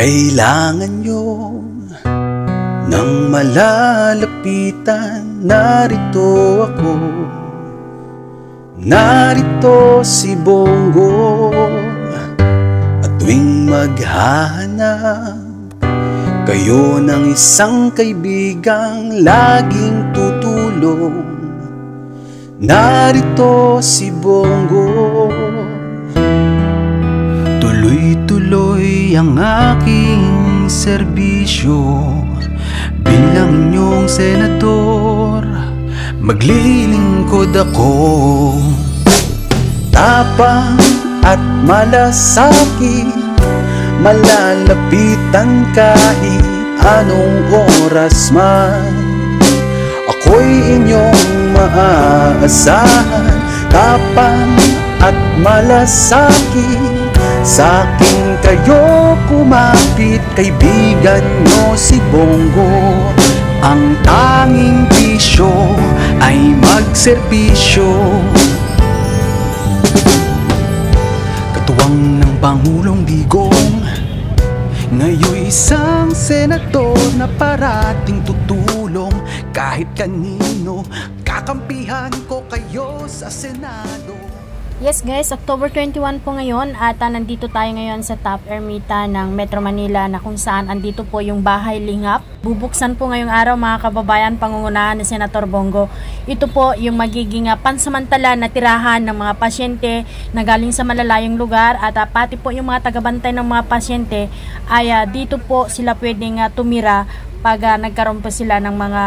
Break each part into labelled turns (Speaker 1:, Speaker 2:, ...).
Speaker 1: Kailangan nyo ng malalapitan. Narito ako, narito si Bongo. At tuwing maghahanap kayo ng isang kaibigang laging tutulong, narito si Bongo. Tuloy-tuloy ang aking serbisyo bilang inyong senador. Maglilingkod ako, tapang at malasakit, malalapitan kahit anong oras man. Ako'y inyong maaasahan, tapang at malasakit. Sa'kin kayo kumapit, kaibigan nyo si Bongo. Ang tanging bisyo ay magserbisyo. Katuwang ng Pangulong Digong, ngayon'y isang senador na parating tutulong. Kahit kanino, kakampihan ko kayo sa Senado.
Speaker 2: Yes guys, October 21 po ngayon at nandito tayo ngayon sa Top Ermita ng Metro Manila, na kung saan andito po yung Bahay Lingap. Bubuksan po ngayong araw mga kababayan, pangungunahan ni Senator Bongo. Ito po yung magiging pansamantala na tirahan ng mga pasyente na galing sa malalayong lugar, at pati po yung mga tagabantay ng mga pasyente ay dito po sila pwedeng tumira pag nagkaroon po sila ng mga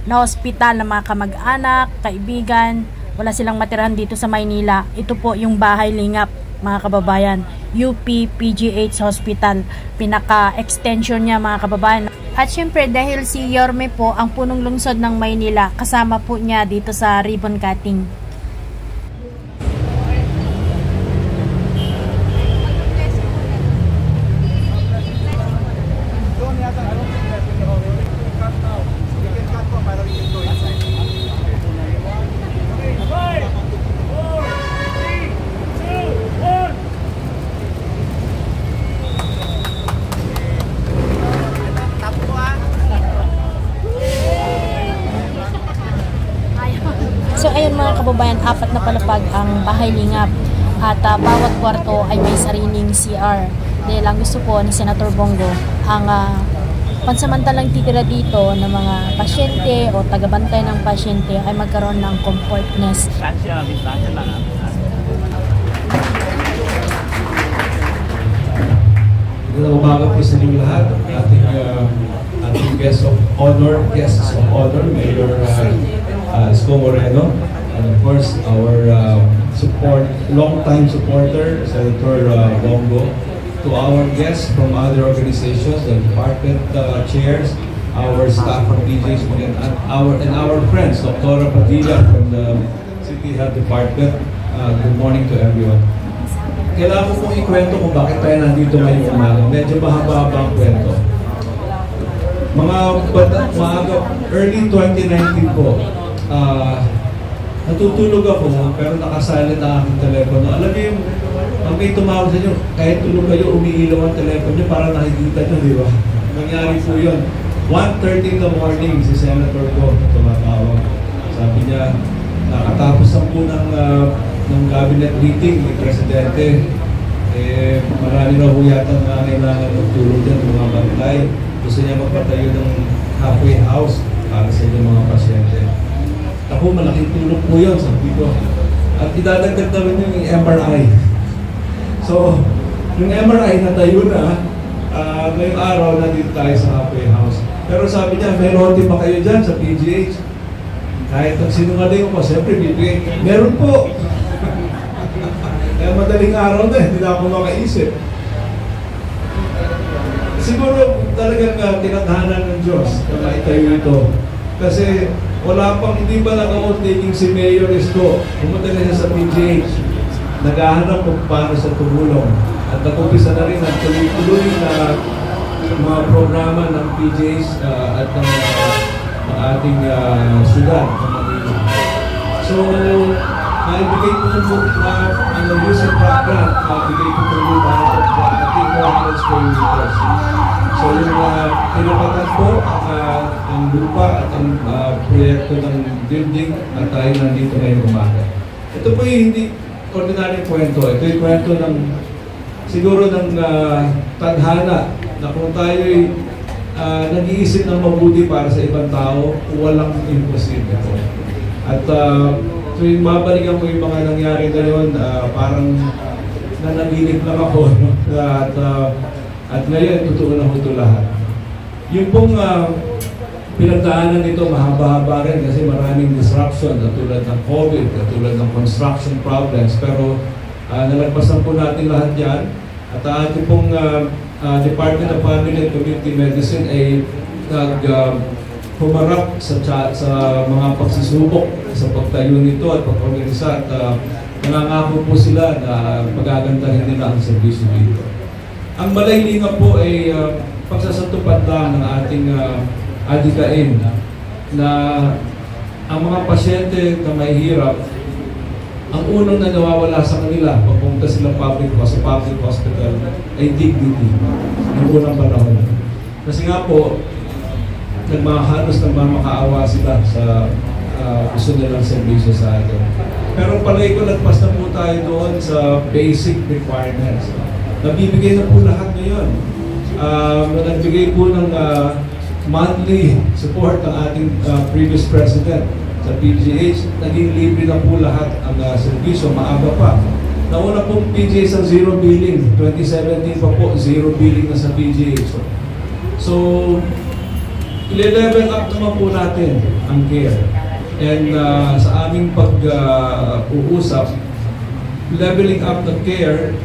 Speaker 2: na-hospital na mga kamag-anak, kaibigan, wala silang matirahan dito sa Maynila. Ito po yung Bahay Lingap mga kababayan, UP PGH Hospital, pinaka-extension niya mga kababayan. At syempre dahil si Yorme po ang punong lungsod ng Maynila, kasama po niya dito sa ribbon cutting. So ayun mga kababayan, 4 na palapag ang Bahay Lingap at bawat kwarto ay may sariling CR. Dahil lang gusto po ni Senator Bongo ang pansamantalang titira dito ng mga pasyente o tagabantay ng pasyente ay magkaroon ng comfortness.
Speaker 3: Magandang umaga po sa inyong lahat. Ating guests of honor, Mayor Isko Moreno, and of course our long-time supporter, Senator Bongo. To our guests from other organizations, the department chairs, our staff from PJs, and our friends, Dr. Padilla from the City Health Department. Good morning to everyone. Kailangan ko pong ikwento kung bakit tayo nandito ngayong umaga. Medyo mahaba-haba ang kwento. Early 2019 po, natutulog ako pero nakasilent ang aking telepono. Alam niyo yung may tumawag sa inyo, kahit tulog kayo, umiilaw ang telepono niyo para nakikita niyo, di ba? Nangyari po yun. 1:30 in the morning, si Senator ko tumatawag. Sabi niya, nakatapos ang po ng cabinet meeting ni Presidente. Marami na po yata na kailangan ng tulong dyan, mga bantay. Gusto niya magpatayo ng halfway house para sa inyong mga pasyente. Ako, malaking tulong po yun, sabi ko. At idadagdag namin yung MRI. So, yung MRI natayo na, ngayong araw na dito tayo sa halfway house. Pero sabi niya, meron din ba kayo dyan sa PGH? Kahit ang sinungaling ko, siyempre bibigay. Meron po! Kaya madaling araw na, hindi na ako makaisip. Siguro talagang tinadhana ng Diyos na maitayo ito. Kasi wala pang, hindi ba naka-outtaking si Mayor Isko. Pumunta na siya sa PGH. Naghahanap kung paano sa tumulong. At nakumpisa na rin ang tuloy-tuloy na mga programa ng PGH at ng ating syudad. So, naibigay po ng user track grant, naibigay po ng lupa ng 400 square meters. So yung pinapatan po ang lupa at ang proyekto ng building at tayo nandito ngayong umaga. Ito po yung hindi ordinary kwento. Ito yung kwento ng siguro ng tadhana na kung tayo'y nag-iisip ng mabuti para sa ibang tao, walang imposible po. At tuwing mabalikan ko yung mga nangyari ngayon, parang nanaginip lang ako. No? At ngayon, totoo na ito lahat. Yung pong pinagdaanan nito, mahaba-haba rin kasi maraming disruption, katulad ng COVID, katulad ng construction problems. Pero nalagpasan po natin lahat yan. At ating pong Department of Family and Community Medicine ay humarap sa mga pagsisubok sa pagtayo nito at pag-organisa at nangangako po sila na magagandahin nila ang serbisyo dito. Ang malaylinga po ay pagsasatupad lang ng ating adikain na ang mga pasyente na may hirap, ang unang na nawawala sa kanila pagpunta sila sa public hospital ay dignity ng unang panahon. Kasi nga po, halos nagmamakaawa sila sa gusto nilang serbisyo sa atin. Pero palay ko, lagpas na po tayo doon sa basic requirements. Nabibigay na po lahat ngayon. Nagbigay po ng monthly support ng ating previous president sa PGH. Naging libre na po lahat ang serbisyo, maaga pa. Nauna pong PGH ang zero billing. 2017 pa po, zero billing na sa PGH. So, i-level up naman po natin ang care. And sa aming pag-uusap, leveling up the care,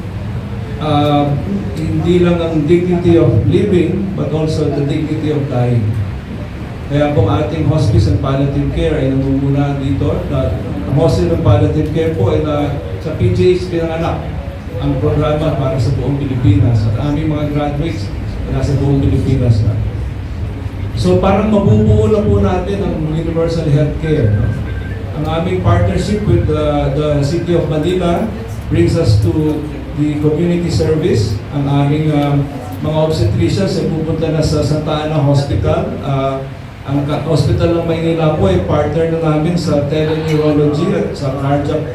Speaker 3: hindi lang ang dignity of living, but also the dignity of dying. Kaya po ating hospice and palliative care ay namumuna dito. Ang hospice and palliative care po ay sa PGH pinanganak ang programa para sa buong Pilipinas. At aming mga graduates na nasa buong Pilipinas na. So parang mabubuo lang po natin ang universal healthcare. No? Ang aming partnership with the City of Manila brings us to the community service. Ang aming mga obstetricians ay pupunta na sa Santa Ana Hospital. Ang Hospital ng Maynila po ay partner na namin sa teleneurology at sa cardiac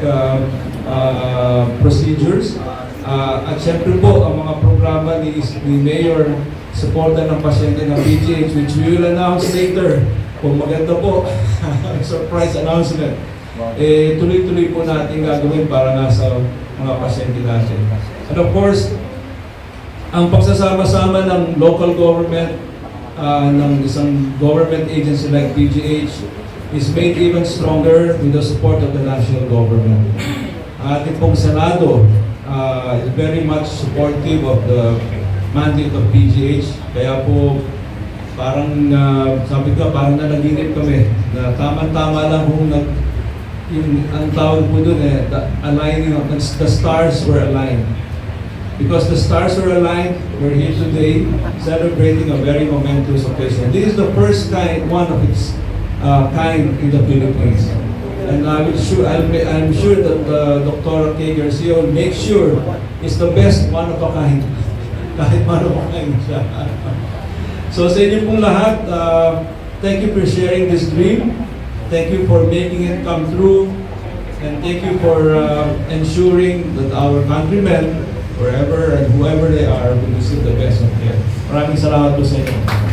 Speaker 3: procedures. At syempre po, ang mga programa ni Mayor suporta ng pasyente ng PGH, which we will announce later. Kung maganda po, surprise announcement. Tuloy-tuloy po natin gagawin para nasa mga pasyente natin. And of course, ang pagsasama-sama ng local government, ng isang government agency like PGH is made even stronger with the support of the national government. Ating pong Senado is very much supportive of the mandate of PGH. Kaya po, parang sabi ko, parang nanaginip kami na tama-tama lang kung ang tawag po dun aligning of the stars were aligned. Because the stars were aligned, we're here today celebrating a very momentous occasion. This is the first one of its kind in the Philippines. And I'm sure that Dr. Kay Garcia will make sure it's the best one of a kind. Kahit man of a kind siya. So sa inyo pong lahat, thank you for sharing this dream. Thank you for making it come true. And thank you for ensuring that our countrymen, wherever and whoever they are, will receive the best of care. Maraming salamat po sa inyo.